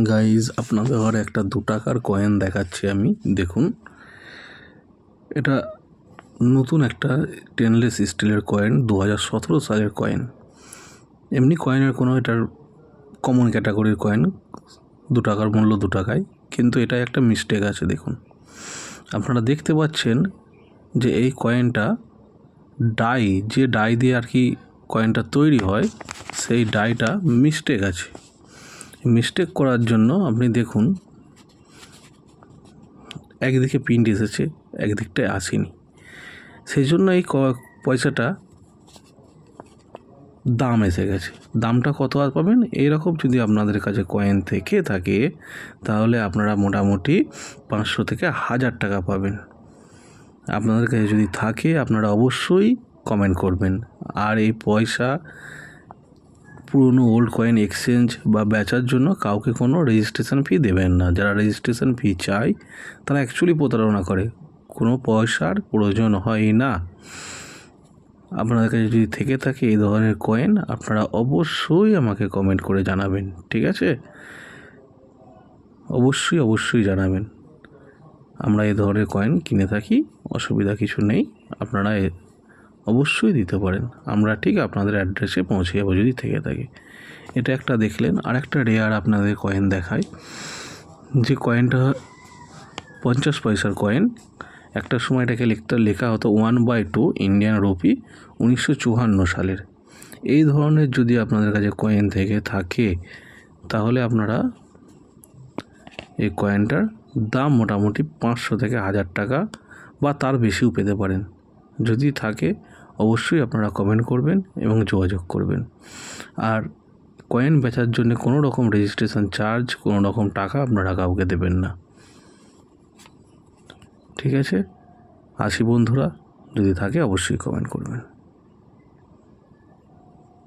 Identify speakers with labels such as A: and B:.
A: Guys আপনাদের ঘরে একটা 2 টাকার কয়েন দেখাচ্ছি আমি। দেখুন, এটা নতুন একটা স্টেনলেস স্টিলের কয়েন, 2017 সালের কয়েন। এমনি কয়েনের কোনো এটার কমন ক্যাটাগরির কয়েন, 2 টাকার মূল্য 2 টাকায়, কিন্তু এটা একটা মিস্টেক আছে। দেখুন, আপনারা দেখতে পাচ্ছেন যে এই কয়েনটা যে ডাই দিয়ে আর কি কয়েনটা তৈরি হয়, সেই ডাইটা মিস্টেক আছে। মিস্টেক করার জন্য আপনি দেখুন, একদিকে প্রিন্ট এসেছে, একদিকটায় আসেনি। সেই জন্য এই পয়সাটা দাম এসে গেছে। দামটা কত আর পাবেন? এইরকম যদি আপনাদের কাছে কয়েন থেকে থাকে তাহলে আপনারা মোটামুটি 500 থেকে 1000 টাকা পাবেন। আপনাদের কাছে যদি থাকে আপনারা অবশ্যই কমেন্ট করবেন। আর এই পয়সা পুরনো ওল্ড কয়েন এক্সচেঞ্জ বা বেচার জন্য কাউকে কোনো রেজিস্ট্রেশন ফি দেবেন না। যারা রেজিস্ট্রেশন ফি চায় তারা অ্যাকচুয়ালি প্রতারণা করে, কোনো পয়সার প্রয়োজন হয় না। আপনাদের কাছে যদি থেকে থাকে এই ধরনের কয়েন, আপনারা অবশ্যই আমাকে কমেন্ট করে জানাবেন, ঠিক আছে? অবশ্যই জানাবেন। আমরা এই ধরনের কয়েন কিনে থাকি, অসুবিধা কিছু নেই। আপনারা অবশ্যই দিতে পারেন, আমরা ঠিক আপনাদের অ্যাড্রেসে পৌঁছে যাবো যদি থেকে থাকে। এটা একটা দেখলেন। আর একটা রেয়ার আপনাদের কয়েন দেখায়, যে কয়েনটা 50 পয়সার কয়েন। একটা সময় এটাকে লেখা হতো 1/2 ইন্ডিয়ান রুপি, 1954 সালের। এই ধরনের যদি আপনাদের কাছে কয়েন থেকে থাকে তাহলে আপনারা এই কয়েনটার দাম মোটামুটি 500 থেকে 1000 টাকা বা তার বেশিও পেতে পারেন। যদি থাকে অবশ্যই আপনারা কমেন্ট করবেন এবং যোগাযোগ করবেন। আর কয়েন বেচার জন্য কোনো রকম রেজিস্ট্রেশন চার্জ, কোনো রকম টাকা আপনারা কাউকে দেবেন না, ঠিক আছে? আসি বন্ধুরা, যদি থাকে অবশ্যই কমেন্ট করবেন।